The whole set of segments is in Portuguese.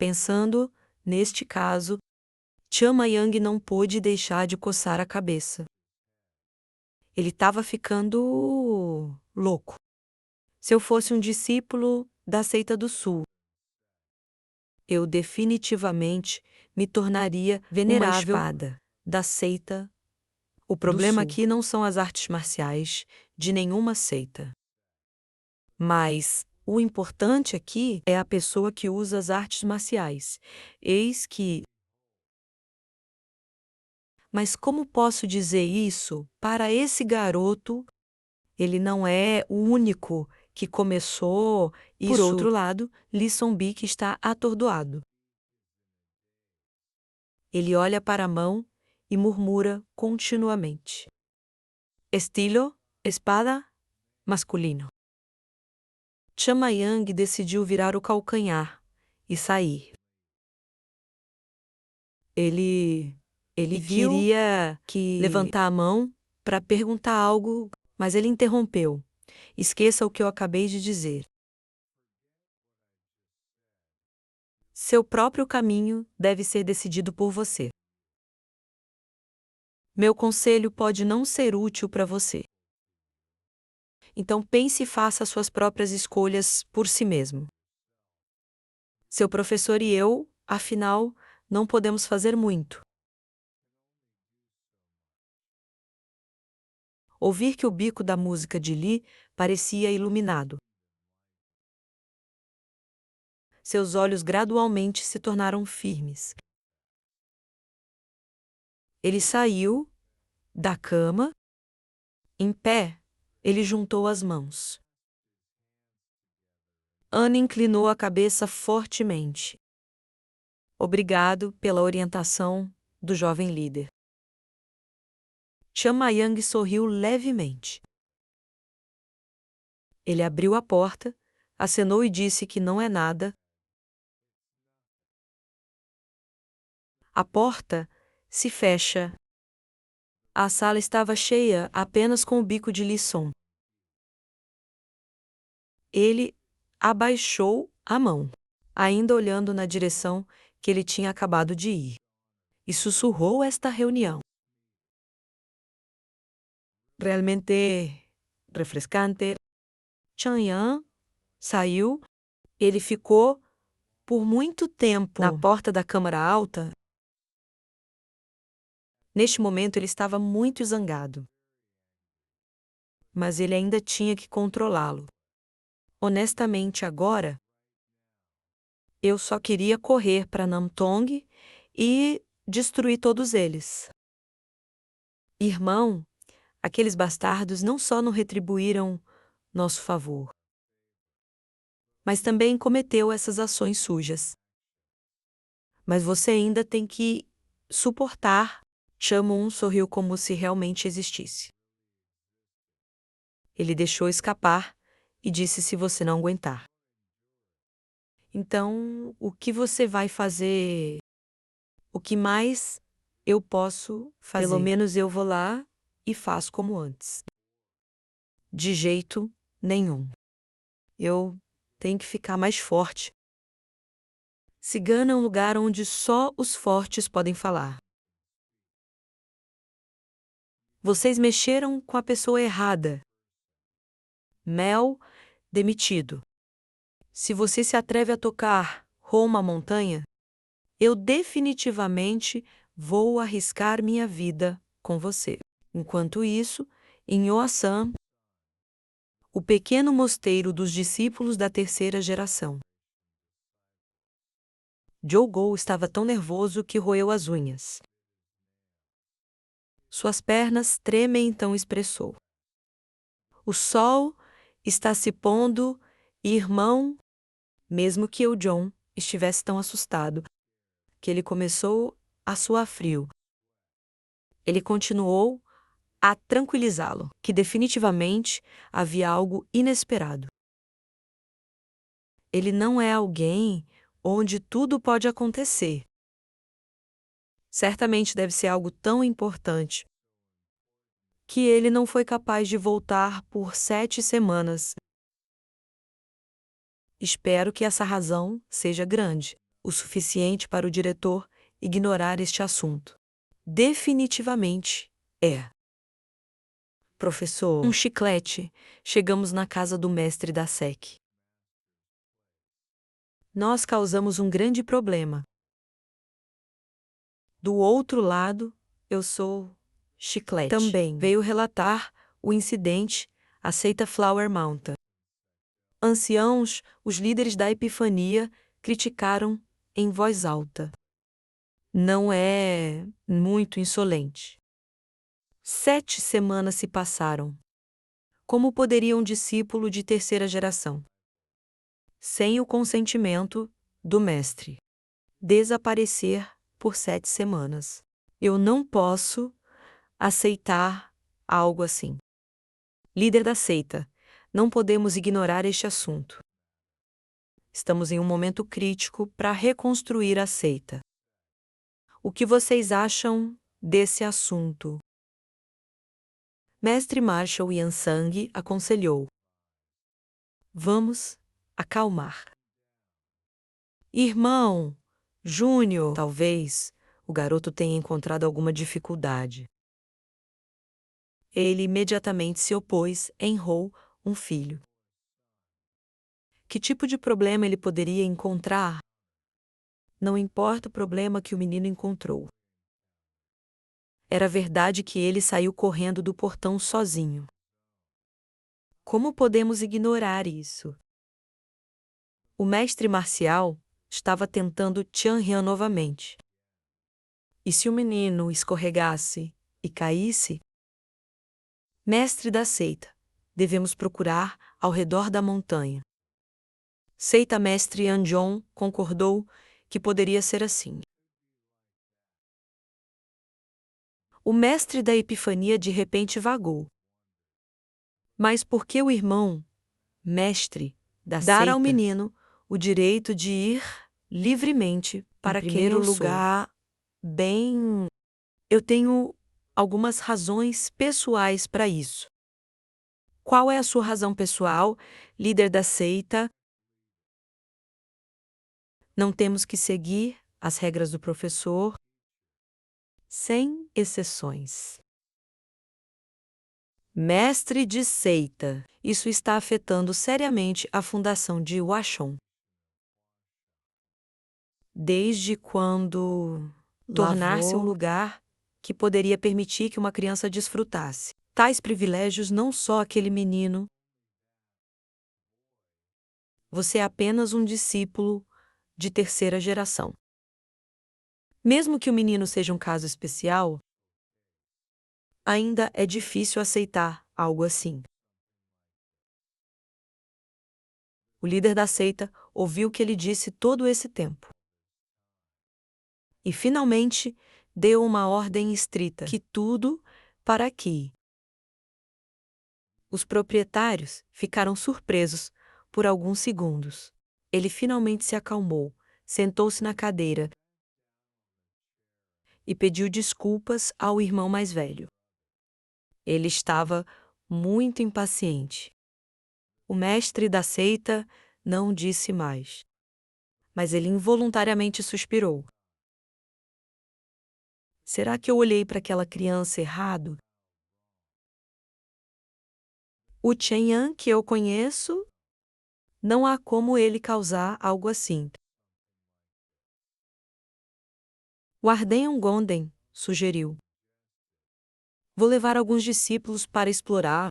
Pensando, neste caso, Chama Yang não pôde deixar de coçar a cabeça. Ele estava ficando louco. Se eu fosse um discípulo da seita do Sul, eu definitivamente me tornaria venerável uma espada da seita. O problema aqui não são as artes marciais de nenhuma seita. Mas o importante aqui é a pessoa que usa as artes marciais. Eis que... Mas como posso dizer isso para esse garoto? Ele não é o único que começou isso. Por outro lado, Lee Song-bi está atordoado. Ele olha para a mão e murmura continuamente. Estilo, espada, masculino. Chama Yang decidiu virar o calcanhar e sair. Ele queria levantar a mão para perguntar algo, mas ele interrompeu. Esqueça o que eu acabei de dizer. Seu próprio caminho deve ser decidido por você. Meu conselho pode não ser útil para você. Então pense e faça suas próprias escolhas por si mesmo. Seu professor e eu, afinal, não podemos fazer muito. Ouvir que o bico da música de Lee parecia iluminado. Seus olhos gradualmente se tornaram firmes. Ele saiu da cama. Em pé, ele juntou as mãos. Ana inclinou a cabeça fortemente. Obrigado pela orientação do jovem líder. Chama Yang sorriu levemente. Ele abriu a porta, acenou e disse que não é nada. A porta se fecha. A sala estava cheia apenas com o bico de Lee Song. Ele abaixou a mão, ainda olhando na direção que ele tinha acabado de ir, e sussurrou esta reunião. Realmente refrescante. Chang Yang saiu. Ele ficou por muito tempo na porta da câmara alta. Neste momento ele estava muito zangado. Mas ele ainda tinha que controlá-lo. Honestamente, agora, eu só queria correr para Namtong e destruir todos eles. Irmão, aqueles bastardos não só não retribuíram nosso favor, mas também cometeu essas ações sujas. Mas você ainda tem que suportar. Chamun sorriu como se realmente existisse. Ele deixou escapar e disse se você não aguentar. Então, o que você vai fazer? O que mais eu posso fazer? Pelo menos eu vou lá e faço como antes. De jeito nenhum. Eu tenho que ficar mais forte. Cigana é um lugar onde só os fortes podem falar. Vocês mexeram com a pessoa errada. Mel, demitido. Se você se atreve a tocar Roma Montanha, eu definitivamente vou arriscar minha vida com você. Enquanto isso, em Oasan, o pequeno mosteiro dos discípulos da terceira geração. Jogo estava tão nervoso que roeu as unhas. Suas pernas tremem, então expressou. O sol está se pondo, irmão, mesmo que o John estivesse tão assustado, que ele começou a suar frio. Ele continuou a tranquilizá-lo, que definitivamente havia algo inesperado. Ele não é alguém onde tudo pode acontecer. Certamente deve ser algo tão importante que ele não foi capaz de voltar por 7 semanas. Espero que essa razão seja grande. o suficiente para o diretor ignorar este assunto. Definitivamente é. Professor, um chiclete. Chegamos na casa do mestre da SEC. Nós causamos um grande problema. Do outro lado, eu sou chiclete. Também veio relatar o incidente à seita Flower Mountain. Anciãos, os líderes da Epifania, criticaram em voz alta. Não é muito insolente. 7 semanas se passaram. Como poderia um discípulo de terceira geração, sem o consentimento do mestre, desaparecer por 7 semanas? Eu não posso aceitar algo assim. Líder da seita, não podemos ignorar este assunto. Estamos em um momento crítico para reconstruir a seita. O que vocês acham desse assunto? Mestre Marshall Yansang aconselhou. Vamos acalmar. Irmão, Júnior, talvez o garoto tenha encontrado alguma dificuldade. Ele imediatamente se opôs e enrou um filho. Que tipo de problema ele poderia encontrar? Não importa o problema que o menino encontrou. Era verdade que ele saiu correndo do portão sozinho. Como podemos ignorar isso? O mestre marcial estava tentando Tianyan novamente. E se o menino escorregasse e caísse? Mestre da seita, devemos procurar ao redor da montanha. Seita mestre Anjon concordou que poderia ser assim. O mestre da Epifania de repente vagou. Mas por que o irmão, mestre da dar seita, ao menino o direito de ir livremente para quem eu sou? Lugar, bem, eu tenho algumas razões pessoais para isso. Qual é a sua razão pessoal, líder da seita? Não temos que seguir as regras do professor, sem exceções. Mestre de seita, isso está afetando seriamente a fundação de Washon. Desde quando tornar-se um lugar que poderia permitir que uma criança desfrutasse tais privilégios, não só aquele menino. Você é apenas um discípulo de terceira geração. Mesmo que o menino seja um caso especial, ainda é difícil aceitar algo assim. O líder da seita ouviu o que ele disse todo esse tempo. E finalmente deu uma ordem estrita: que tudo para aqui. Os proprietários ficaram surpresos por alguns segundos. Ele finalmente se acalmou, sentou-se na cadeira e pediu desculpas ao irmão mais velho. Ele estava muito impaciente. O mestre da seita não disse mais, mas ele involuntariamente suspirou. Será que eu olhei para aquela criança errado? O Tianyan que eu conheço, não há como ele causar algo assim. O Ardenhan Gonden sugeriu. Vou levar alguns discípulos para explorar.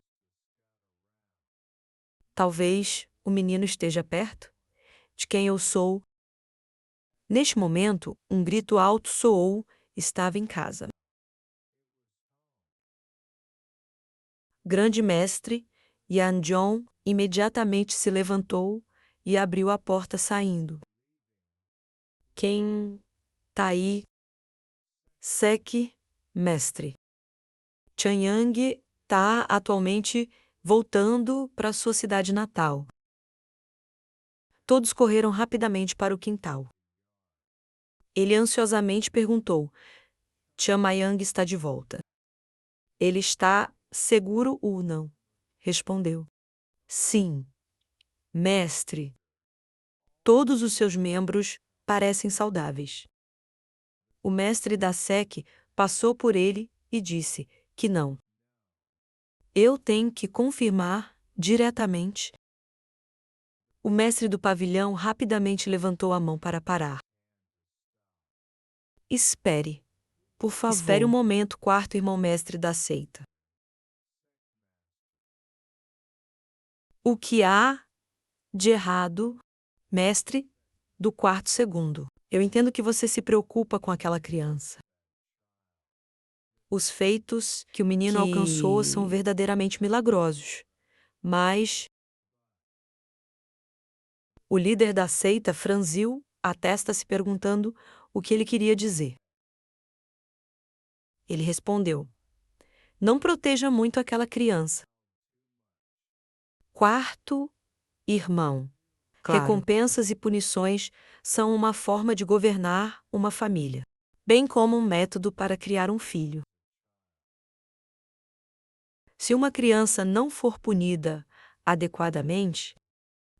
Talvez o menino esteja perto de quem eu sou. Neste momento, um grito alto soou, estava em casa. Grande mestre, Yanjon imediatamente se levantou e abriu a porta saindo. Quem tá aí? Sek, mestre. Tianyang tá atualmente voltando para sua cidade natal. Todos correram rapidamente para o quintal. Ele ansiosamente perguntou: Chamayang está de volta. Ele está seguro ou não? Respondeu. Sim, mestre. Todos os seus membros parecem saudáveis. O mestre da SEC passou por ele e disse que não. Eu tenho que confirmar diretamente. O mestre do pavilhão rapidamente levantou a mão para parar. Espere, por favor. Espere um momento, quarto irmão mestre da seita. O que há de errado, mestre do quarto segundo? Eu entendo que você se preocupa com aquela criança. Os feitos que o menino alcançou são verdadeiramente milagrosos, mas o líder da seita franziu a testa se perguntando o que ele queria dizer. Ele respondeu: não proteja muito aquela criança. Quarto irmão. Claro. Recompensas e punições são uma forma de governar uma família, bem como um método para criar um filho. Se uma criança não for punida adequadamente,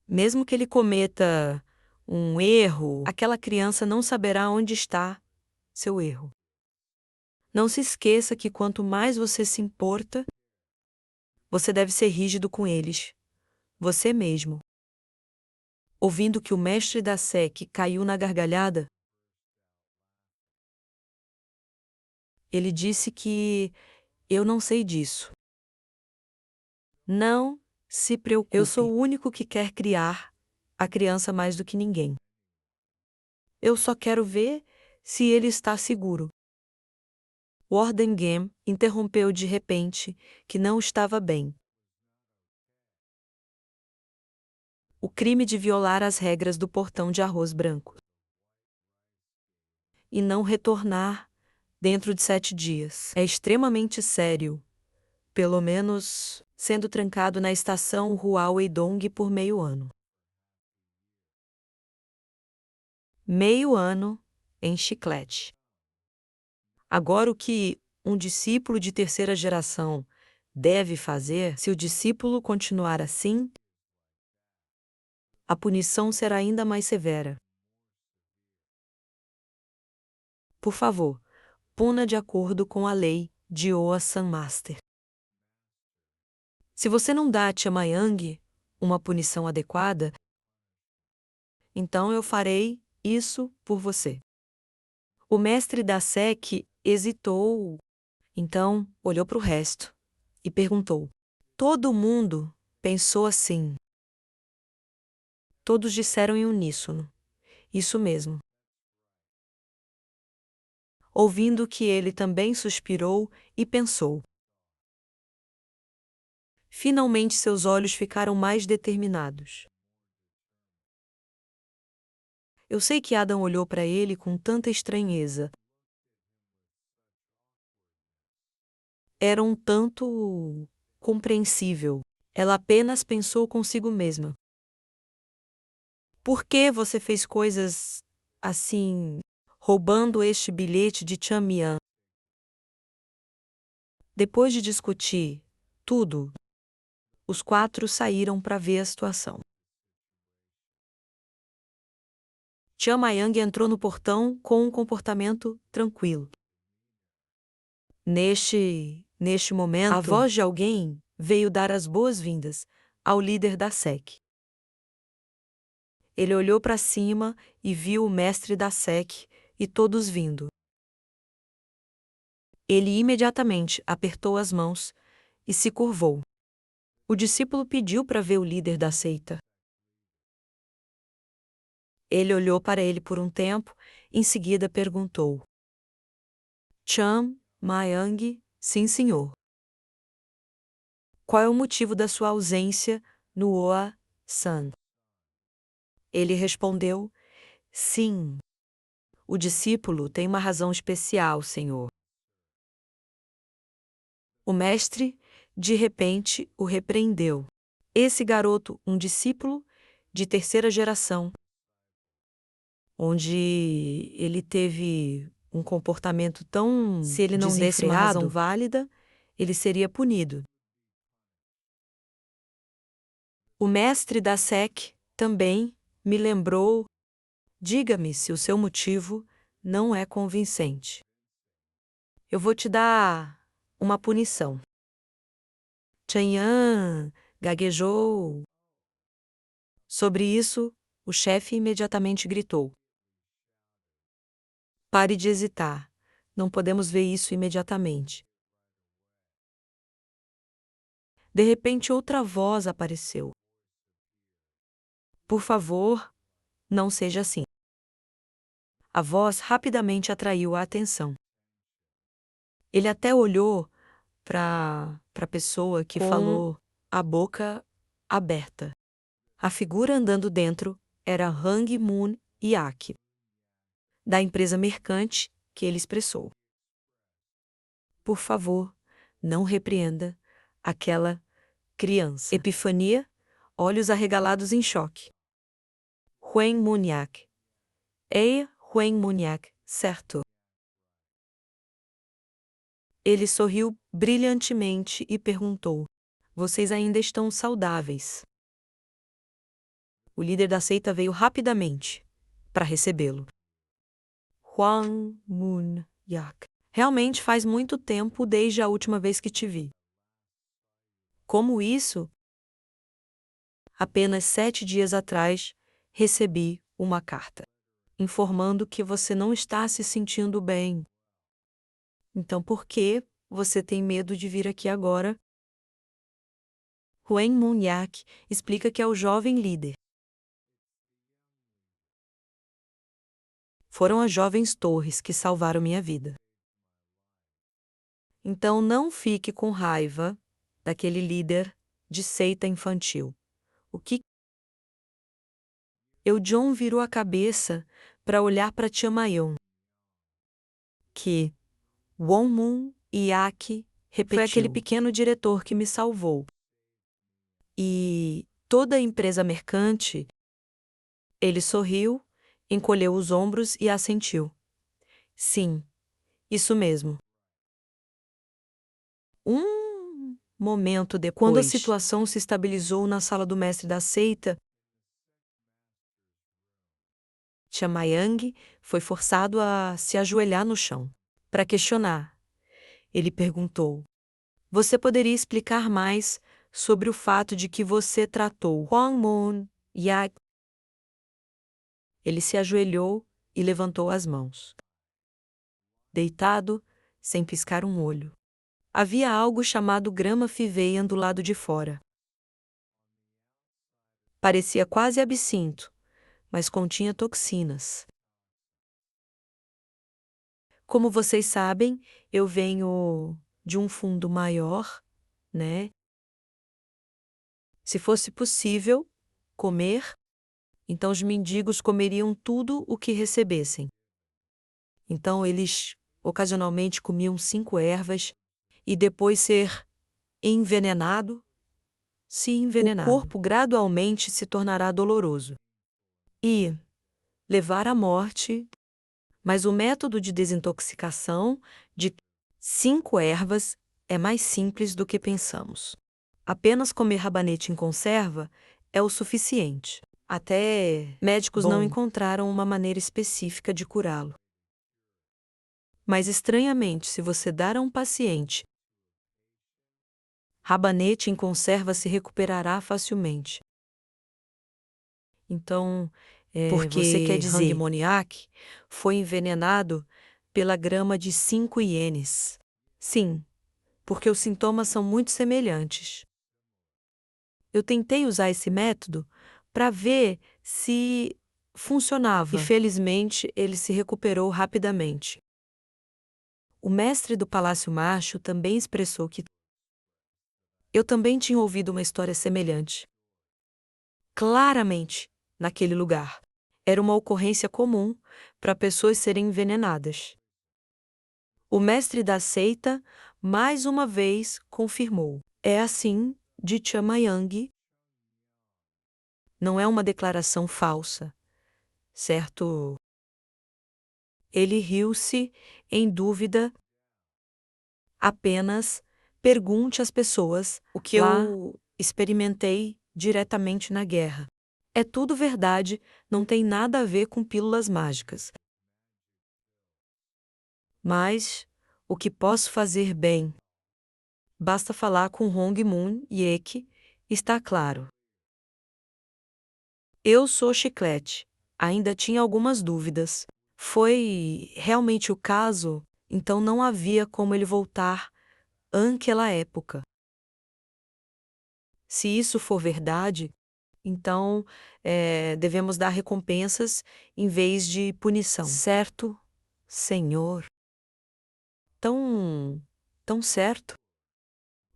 mesmo que ele cometa um erro, aquela criança não saberá onde está seu erro. Não se esqueça que quanto mais você se importa, você deve ser rígido com eles, você mesmo. Ouvindo que o mestre da SEC caiu na gargalhada, ele disse que eu não sei disso. Não se preocupe. Eu sou o único que quer criar a criança mais do que ninguém. Eu só quero ver se ele está seguro. Warden interrompeu de repente que não estava bem. O crime de violar as regras do portão de arroz branco e não retornar dentro de 7 dias é extremamente sério, pelo menos sendo trancado na estação Huaweidong por meio ano. Meio ano em chiclete. Agora, o que um discípulo de terceira geração deve fazer, se o discípulo continuar assim, a punição será ainda mais severa. Por favor, puna de acordo com a lei de Oa-san Master. Se você não dá a Tia Yang uma punição adequada, então eu farei isso por você. O mestre da SEC hesitou, então olhou para o resto e perguntou. Todo mundo pensou assim. Todos disseram em uníssono. Isso mesmo. Ouvindo que ele também suspirou e pensou. Finalmente seus olhos ficaram mais determinados. Eu sei que Adam olhou para ele com tanta estranheza. Era um tanto compreensível. Ela apenas pensou consigo mesma. Por que você fez coisas assim, roubando este bilhete de Chamian? Depois de discutir tudo, os 4 saíram para ver a situação. Yang entrou no portão com um comportamento tranquilo. Neste momento, a voz de alguém veio dar as boas-vindas ao líder da SEC. Ele olhou para cima e viu o mestre da SEC e todos vindo. Ele imediatamente apertou as mãos e se curvou. O discípulo pediu para ver o líder da seita. Ele olhou para ele por um tempo, em seguida perguntou. Yang, sim, senhor. Qual é o motivo da sua ausência no Oa-san? Ele respondeu, sim. O discípulo tem uma razão especial, senhor. O mestre, de repente, o repreendeu. Esse garoto, um discípulo de terceira geração, onde ele teve um comportamento tão se ele não desse uma razão válida, ele seria punido. O mestre da SEC também me lembrou Diga-me se o seu motivo não é convincente. Eu vou te dar uma punição. Chang'an gaguejou. Sobre isso, o chefe imediatamente gritou: Pare de hesitar. Não podemos ver isso imediatamente. De repente, outra voz apareceu. Por favor, não seja assim. A voz rapidamente atraiu a atenção. Ele até olhou para a pessoa que falou, a boca aberta. A figura andando dentro era Hang Moon Yak, da empresa mercante que ele expressou. Por favor, não repreenda aquela criança. Epifania, olhos arregalados em choque. Huen Munyak. Ei, Huen Munyak, certo? Ele sorriu brilhantemente e perguntou: Vocês ainda estão saudáveis? O líder da seita veio rapidamente para recebê-lo. Hwang Moon-yak. Realmente faz muito tempo desde a última vez que te vi. Como isso? Apenas 7 dias atrás, recebi uma carta informando que você não está se sentindo bem. Então por que você tem medo de vir aqui agora? Huen Moon-yak explica que é o jovem líder. Foram as jovens torres que salvaram minha vida. Então não fique com raiva daquele líder de seita infantil. O que? John virou a cabeça para olhar para Chamayon, que Won Moon Yak repetiu. Foi aquele pequeno diretor que me salvou. E toda a empresa mercante. Ele sorriu, encolheu os ombros e assentiu. Sim, isso mesmo. Um momento depois, quando a situação se estabilizou na sala do mestre da seita, Chamayang foi forçado a se ajoelhar no chão para questionar. Ele perguntou: Você poderia explicar mais sobre o fato de que você tratou Hwang Moon Yak? Ele se ajoelhou e levantou as mãos. Deitado, sem piscar um olho. Havia algo chamado grama fiveian do lado de fora. Parecia quase absinto, mas continha toxinas. Como vocês sabem, eu venho de um fundo maior, né? Se fosse possível comer, então os mendigos comeriam tudo o que recebessem. Então eles ocasionalmente comiam 5 ervas e depois ser envenenado. Se envenenado, o corpo gradualmente se tornará doloroso e levar à morte. Mas o método de desintoxicação de 5 ervas é mais simples do que pensamos. Apenas comer rabanete em conserva é o suficiente. Até médicos não encontraram uma maneira específica de curá-lo. Mas estranhamente, se você dar a um paciente rabanete em conserva, se recuperará facilmente. Então, porque você quer dizer Hang Moniak foi envenenado pela grama de 5 ienes. Sim, porque os sintomas são muito semelhantes. Eu tentei usar esse método para ver se funcionava. E felizmente ele se recuperou rapidamente. O mestre do Palácio Macho também expressou que eu também tinha ouvido uma história semelhante. Claramente, naquele lugar. Era uma ocorrência comum para pessoas serem envenenadas. O mestre da seita, mais uma vez, confirmou. É assim de Chamayang. Não é uma declaração falsa, certo? Ele riu-se, em dúvida. Apenas pergunte às pessoas o que eu experimentei diretamente na guerra. É tudo verdade, não tem nada a ver com pílulas mágicas. Mas o que posso fazer bem? Basta falar com Hong Moon Yek, está claro. Eu sou Chiclete. Ainda tinha algumas dúvidas. Foi realmente o caso? Então não havia como ele voltar àquela época. Se isso for verdade, então devemos dar recompensas em vez de punição. Certo, senhor? Tão, tão certo.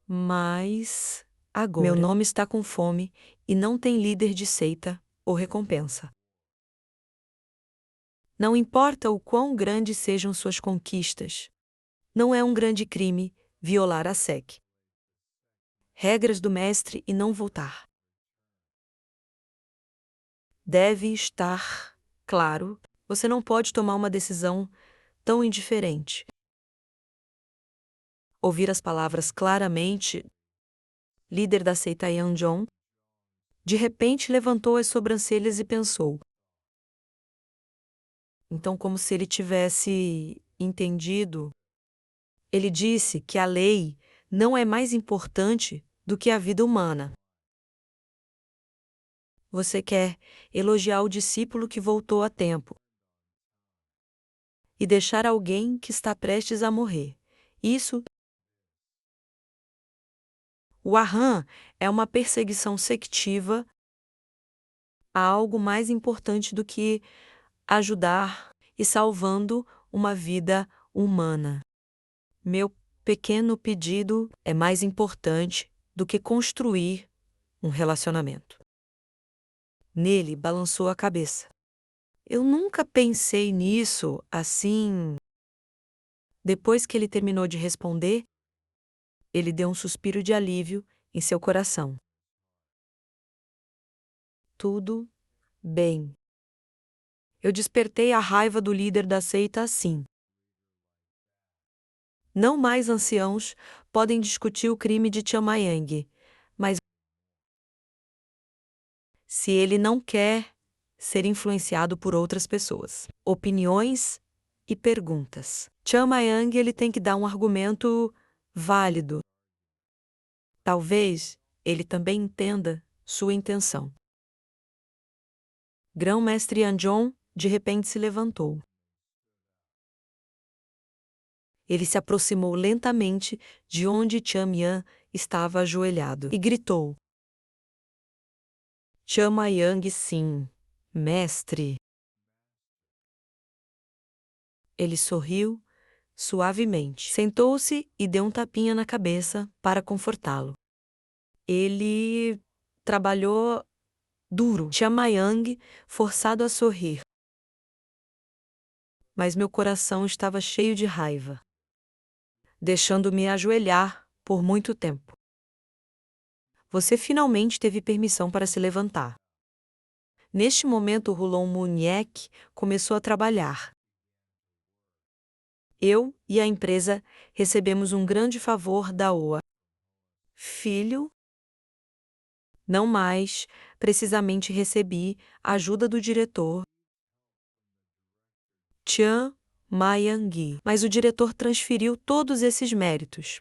Mas agora meu nome está com fome e não tem líder de seita ou recompensa. Não importa o quão grandes sejam suas conquistas, não é um grande crime violar a SEC. Regras do mestre e não voltar. Deve estar claro, você não pode tomar uma decisão tão indiferente. Ouvir as palavras claramente, líder da seita Yanjong, de repente levantou as sobrancelhas e pensou. Então, como se ele tivesse entendido, ele disse que a lei não é mais importante do que a vida humana. Você quer elogiar o discípulo que voltou a tempo e deixar alguém que está prestes a morrer. Isso. O Aham é uma perseguição sectiva a algo mais importante do que ajudar e salvando uma vida humana. Meu pequeno pedido é mais importante do que construir um relacionamento. Nele balançou a cabeça. Eu nunca pensei nisso assim. Depois que ele terminou de responder, ele deu um suspiro de alívio em seu coração. Tudo bem. Eu despertei a raiva do líder da seita assim. Não mais anciãos podem discutir o crime de Chamayang, mas se ele não quer ser influenciado por outras pessoas, opiniões e perguntas. Chamayang ele tem que dar um argumento válido. Talvez ele também entenda sua intenção. Grão-mestre Yanjong de repente se levantou. Ele se aproximou lentamente de onde Chamian estava ajoelhado e gritou. Chamayang, sim, mestre. Ele sorriu suavemente, sentou-se e deu um tapinha na cabeça para confortá-lo. Ele trabalhou duro. Chamayang, forçado a sorrir. Mas meu coração estava cheio de raiva, deixando-me ajoelhar por muito tempo. Você finalmente teve permissão para se levantar. Neste momento, Rulon Muniek começou a trabalhar. Eu e a empresa recebemos um grande favor da OA. Filho, não mais, precisamente recebi a ajuda do diretor, Tian Mayang, mas o diretor transferiu todos esses méritos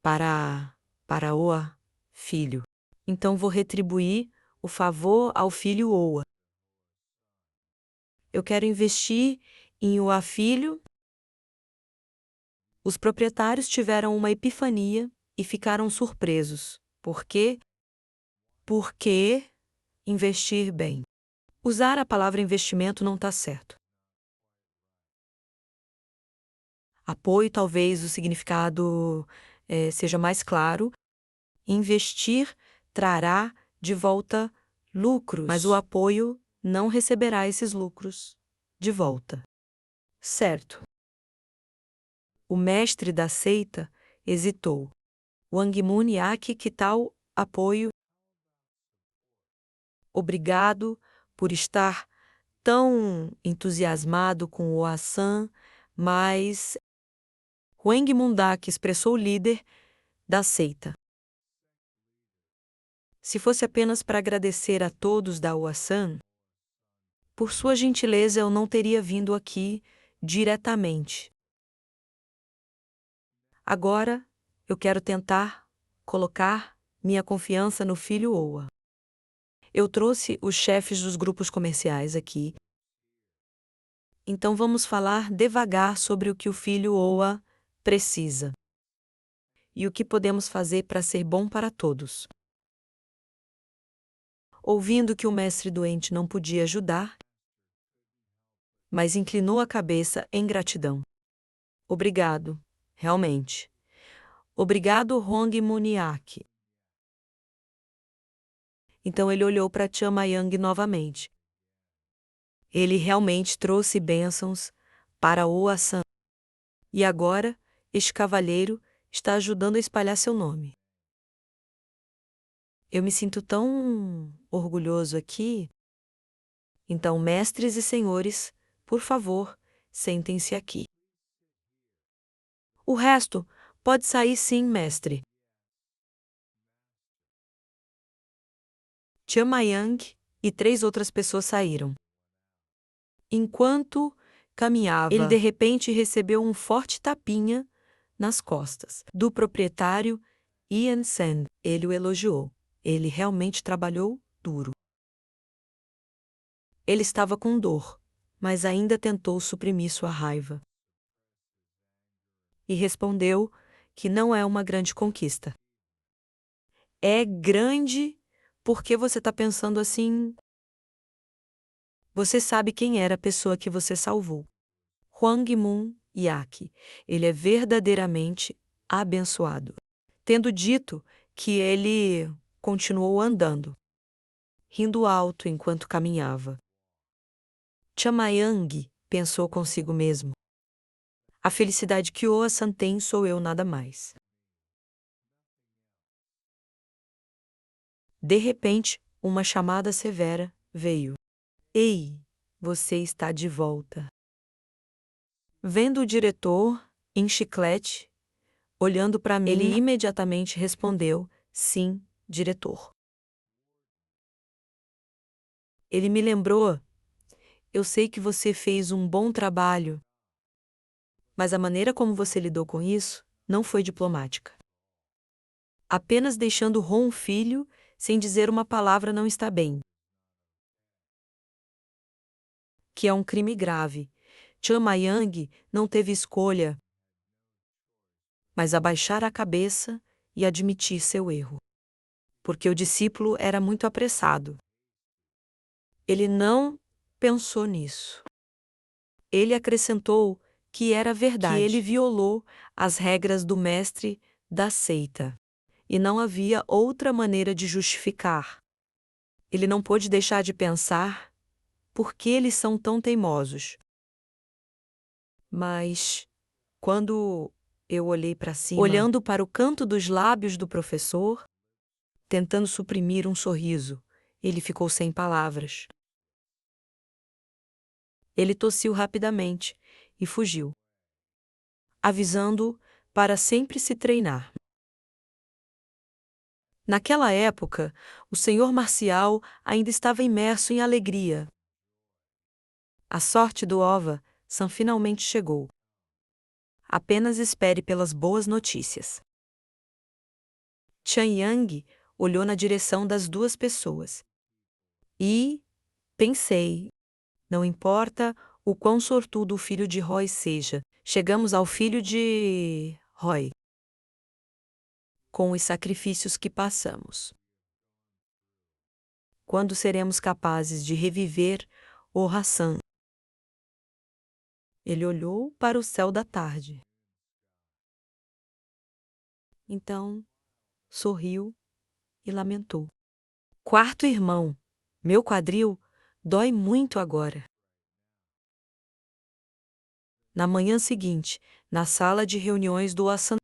para Oa, filho. Então vou retribuir o favor ao filho Oa. Eu quero investir em Oa filho. Os proprietários tiveram uma epifania e ficaram surpresos. Por quê? Porque investir bem. Usar a palavra investimento não está certo. Apoio, talvez o significado seja mais claro. Investir trará de volta lucros, mas o apoio não receberá esses lucros de volta. Certo. O mestre da seita hesitou. Wang Muniak, que tal apoio? Obrigado por estar tão entusiasmado com o Assan, mas Wang Mundak expressou o líder da seita. Se fosse apenas para agradecer a todos da Oasan, por sua gentileza eu não teria vindo aqui diretamente. Agora, eu quero tentar colocar minha confiança no filho Oa. Eu trouxe os chefes dos grupos comerciais aqui. Então vamos falar devagar sobre o que o filho Oa precisa e o que podemos fazer para ser bom para todos. Ouvindo que o mestre doente não podia ajudar, mas inclinou a cabeça em gratidão. Obrigado, realmente. Obrigado, Hong Muniak. Então ele olhou para Chamayang novamente. Ele realmente trouxe bênçãos para Oasan. E agora, este cavalheiro está ajudando a espalhar seu nome. Eu me sinto tão orgulhoso aqui. Então, mestres e senhores, por favor, sentem-se aqui. O resto pode sair sim, mestre. Chamayang e 3 outras pessoas saíram. Enquanto caminhava, ele de repente recebeu um forte tapinha nas costas do proprietário Ian Sand. Ele o elogiou. Ele realmente trabalhou duro. Ele estava com dor, mas ainda tentou suprimir sua raiva. E respondeu que não é uma grande conquista. É grande porque você está pensando assim. Você sabe quem era a pessoa que você salvou. Hwang Moon Yak. Ele é verdadeiramente abençoado. Tendo dito que ele continuou andando, rindo alto enquanto caminhava. Chamayang pensou consigo mesmo. A felicidade que Oasan tem sou eu nada mais. De repente, uma chamada severa veio. Ei, você está de volta. Vendo o diretor, em chiclete, olhando para mim, ele imediatamente respondeu, sim, diretor. Ele me lembrou, eu sei que você fez um bom trabalho, mas a maneira como você lidou com isso não foi diplomática. Apenas deixando Ron filho sem dizer uma palavra não está bem. Que é um crime grave. Chamayang não teve escolha, mas abaixar a cabeça e admitir seu erro. Porque o discípulo era muito apressado. Ele não pensou nisso. Ele acrescentou que era verdade, que ele violou as regras do mestre da seita. E não havia outra maneira de justificar. Ele não pôde deixar de pensar por que eles são tão teimosos. Mas, quando eu olhei para cima, olhando para o canto dos lábios do professor, tentando suprimir um sorriso, ele ficou sem palavras. Ele tossiu rapidamente e fugiu, avisando-o para sempre se treinar. Naquela época, o senhor Marcial ainda estava imerso em alegria. A sorte do Owa-san finalmente chegou. Apenas espere pelas boas notícias. Chamayang olhou na direção das 2 pessoas. E pensei, não importa o quão sortudo o filho de Roy seja, chegamos ao filho de Roy. Com os sacrifícios que passamos. Quando seremos capazes de reviver o Hassan? Ele olhou para o céu da tarde. Então, sorriu e lamentou. Quarto irmão, meu quadril dói muito agora. Na manhã seguinte, na sala de reuniões do Hassan,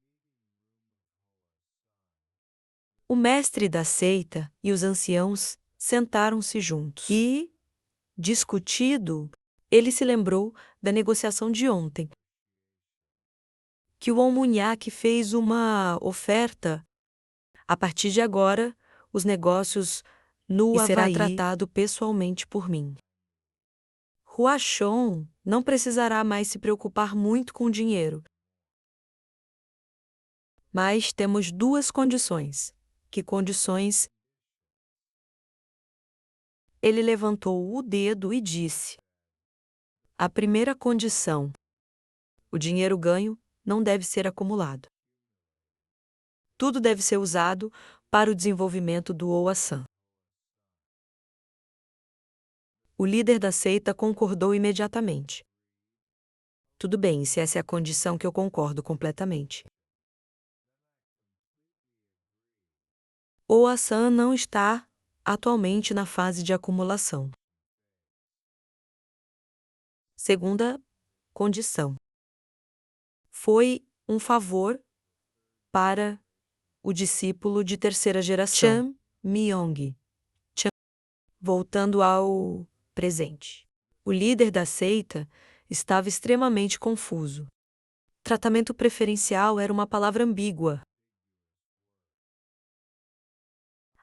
o mestre da seita e os anciãos sentaram-se juntos. E, discutido, ele se lembrou da negociação de ontem. Que o Almunhaque fez uma oferta. A partir de agora, os negócios no E será Havaí tratado pessoalmente por mim. Huachon não precisará mais se preocupar muito com dinheiro. Mas temos duas condições. Que condições? Ele levantou o dedo e disse: a primeira condição: o dinheiro ganho não deve ser acumulado. Tudo deve ser usado para o desenvolvimento do Oasan. O líder da seita concordou imediatamente. Tudo bem, se essa é a condição que eu concordo completamente. Oasan não está atualmente na fase de acumulação. Segunda condição: foi um favor para o discípulo de terceira geração, Chan Myong. Voltando ao presente. O líder da seita estava extremamente confuso. Tratamento preferencial era uma palavra ambígua.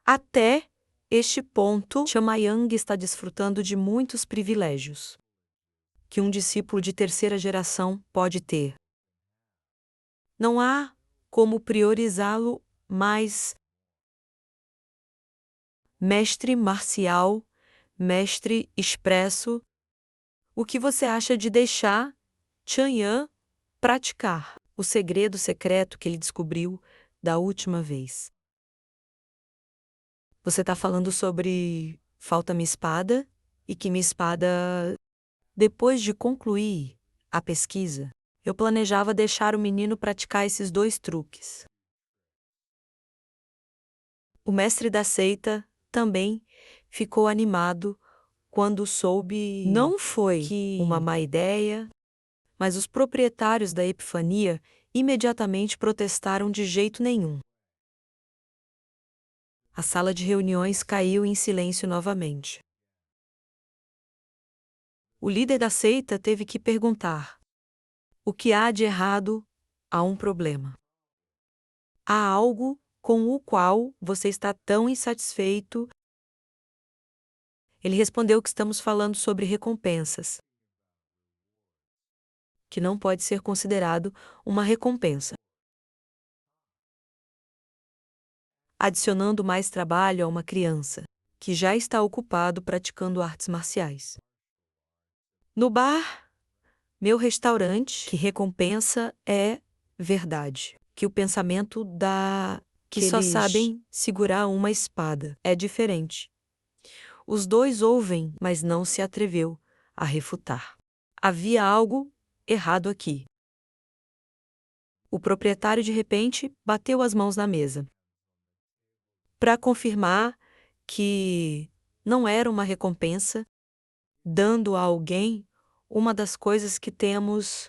Até este ponto, Chamayang está desfrutando de muitos privilégios que um discípulo de terceira geração pode ter. Não há como priorizá-lo mais. Mestre marcial, mestre expresso, o que você acha de deixar Chanyan praticar o segredo secreto que ele descobriu da última vez? Você está falando sobre falta minha espada e que minha espada. Depois de concluir a pesquisa, eu planejava deixar o menino praticar esses dois truques. O mestre da seita também ficou animado quando soube. Não foi uma má ideia, mas os proprietários da Epifania imediatamente protestaram de jeito nenhum. A sala de reuniões caiu em silêncio novamente. O líder da seita teve que perguntar: o que há de errado? Há um problema. Há algo com o qual você está tão insatisfeito? Ele respondeu que estamos falando sobre recompensas, que não pode ser considerado uma recompensa. Adicionando mais trabalho a uma criança que já está ocupado praticando artes marciais. No bar, meu restaurante, que recompensa é verdade, que o pensamento da que só sabem segurar uma espada é diferente. Os dois ouvem, mas não se atreveu a refutar. Havia algo errado aqui. O proprietário de repente bateu as mãos na mesa para confirmar que não era uma recompensa, dando a alguém uma das coisas que temos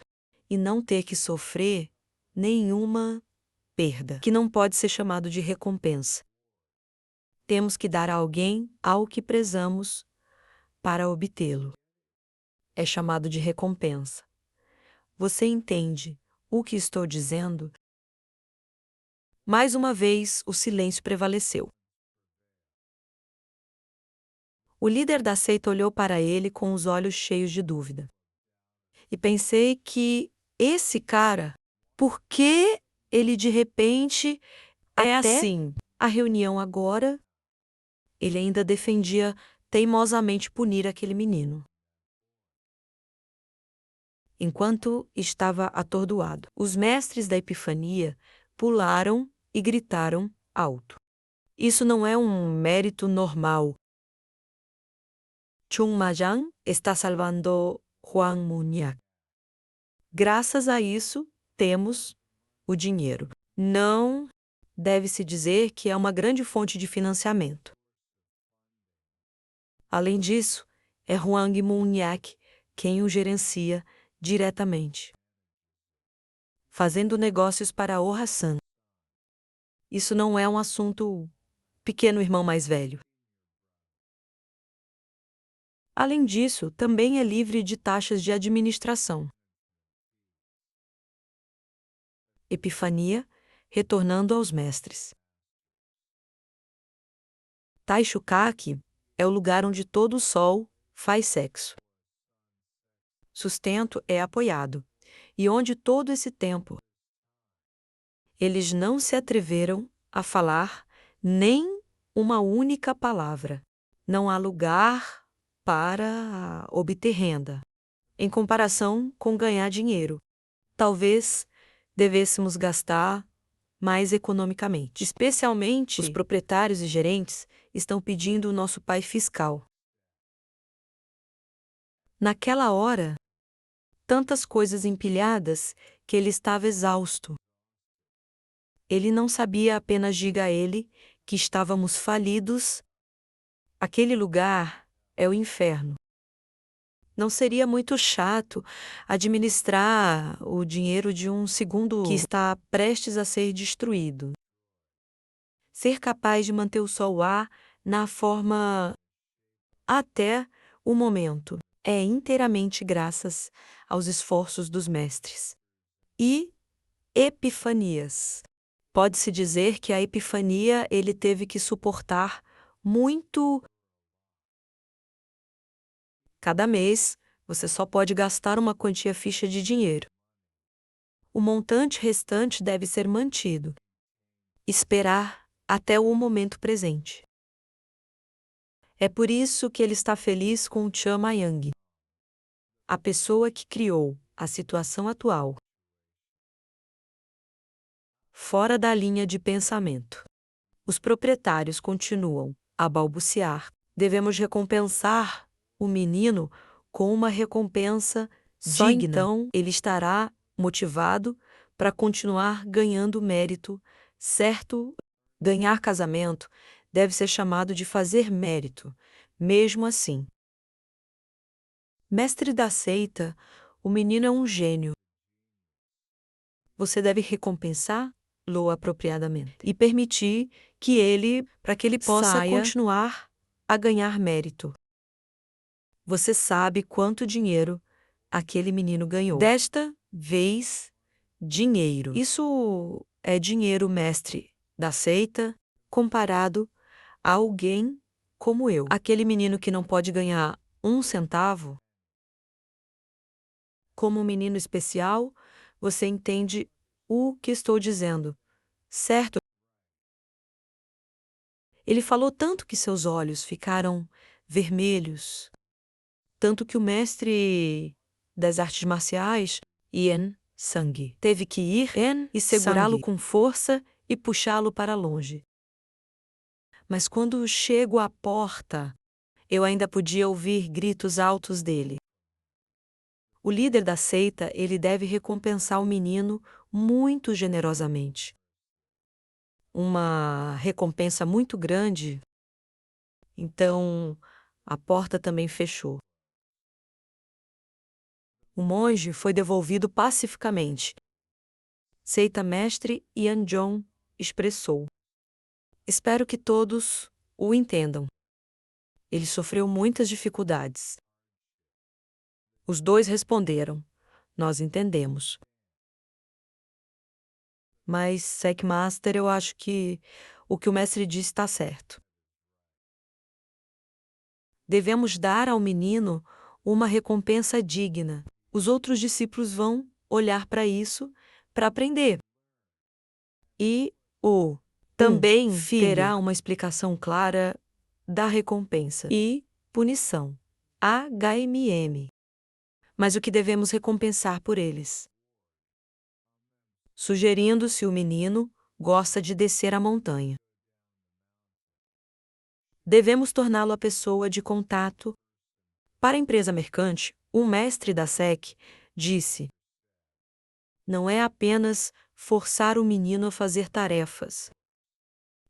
e não ter que sofrer nenhuma perda, que não pode ser chamado de recompensa. Temos que dar a alguém ao que prezamos para obtê-lo. É chamado de recompensa. Você entende o que estou dizendo? Mais uma vez, o silêncio prevaleceu. O líder da seita olhou para ele com os olhos cheios de dúvida. E pensei que esse cara, por que ele de repente é assim? A reunião agora, ele ainda defendia teimosamente punir aquele menino. Enquanto estava atordoado, os mestres da Epifania pularam e gritaram alto. Isso não é um mérito normal. Chung Majang está salvando Huang Munyak. Graças a isso, temos o dinheiro. Não deve-se dizer que é uma grande fonte de financiamento. Além disso, é Huang Munyak quem o gerencia diretamente, fazendo negócios para o Hassan. Isso não é um assunto pequeno irmão mais velho. Além disso, também é livre de taxas de administração. Epifania, retornando aos mestres. Taishukaki é o lugar onde todo o sol faz sexo. Sustento é apoiado, e onde todo esse tempo eles não se atreveram a falar nem uma única palavra. Não há lugar para obter renda, em comparação com ganhar dinheiro. Talvez devêssemos gastar mais economicamente. Especialmente, os proprietários e gerentes estão pedindo o nosso pai fiscal. Naquela hora, tantas coisas empilhadas que ele estava exausto. Ele não sabia, apenas diga a ele que estávamos falidos. Aquele lugar é o inferno. Não seria muito chato administrar o dinheiro de um segundo que está prestes a ser destruído. Ser capaz de manter o sol ar na forma até o momento é inteiramente graças aos esforços dos mestres. E epifanias. Pode-se dizer que a epifania ele teve que suportar muito. Cada mês, você só pode gastar uma quantia fixa de dinheiro. O montante restante deve ser mantido. Esperar até o momento presente. É por isso que ele está feliz com o Chamayang, a pessoa que criou a situação atual. Fora da linha de pensamento. Os proprietários continuam a balbuciar. Devemos recompensar o menino com uma recompensa só digna. Então ele estará motivado para continuar ganhando mérito, certo? Ganhar casamento deve ser chamado de fazer mérito, mesmo assim. Mestre da seita, o menino é um gênio. Você deve recompensá-lo apropriadamente e permitir para que ele possa continuar a ganhar mérito. Você sabe quanto dinheiro aquele menino ganhou. Desta vez, dinheiro. Isso é dinheiro, mestre da seita, comparado a alguém como eu. Aquele menino que não pode ganhar 1 centavo. Como um menino especial, você entende o que estou dizendo, certo? Ele falou tanto que seus olhos ficaram vermelhos, tanto que o mestre das artes marciais, Yen Sang, teve que ir e segurá-lo com força e puxá-lo para longe. Mas quando chego à porta, eu ainda podia ouvir gritos altos dele. O líder da seita, ele deve recompensar o menino muito generosamente. Uma recompensa muito grande. Então, a porta também fechou. O monge foi devolvido pacificamente. Seita mestre Yanjong expressou: espero que todos o entendam. Ele sofreu muitas dificuldades. Os dois responderam: nós entendemos. Mas, Sekmaster, eu acho que o mestre disse está certo. Devemos dar ao menino uma recompensa digna. Os outros discípulos vão olhar para isso para aprender. E o também terá uma explicação clara da recompensa e punição. HMM. Mas o que devemos recompensar por eles? Sugerindo se o menino gosta de descer a montanha. Devemos torná-lo a pessoa de contato. Para a empresa mercante, o mestre da SEC disse: não é apenas forçar o menino a fazer tarefas.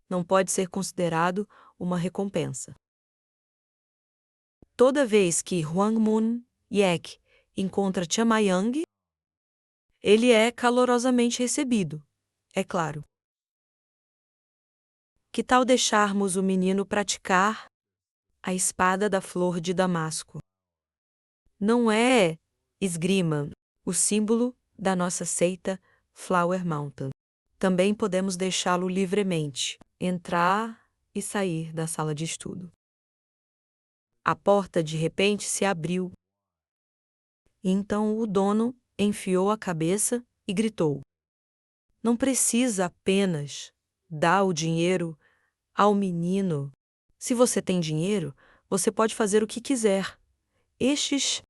Não pode ser considerado uma recompensa. Toda vez que Huang Mun Yek encontra Chamayang, ele é calorosamente recebido, é claro. Que tal deixarmos o menino praticar a espada da flor de Damasco? Não é esgrima, o símbolo da nossa seita Flower Mountain. Também podemos deixá-lo livremente entrar e sair da sala de estudo. A porta de repente se abriu. E então o dono enfiou a cabeça e gritou: Não precisa apenas dar o dinheiro ao menino. Se você tem dinheiro, você pode fazer o que quiser. Estes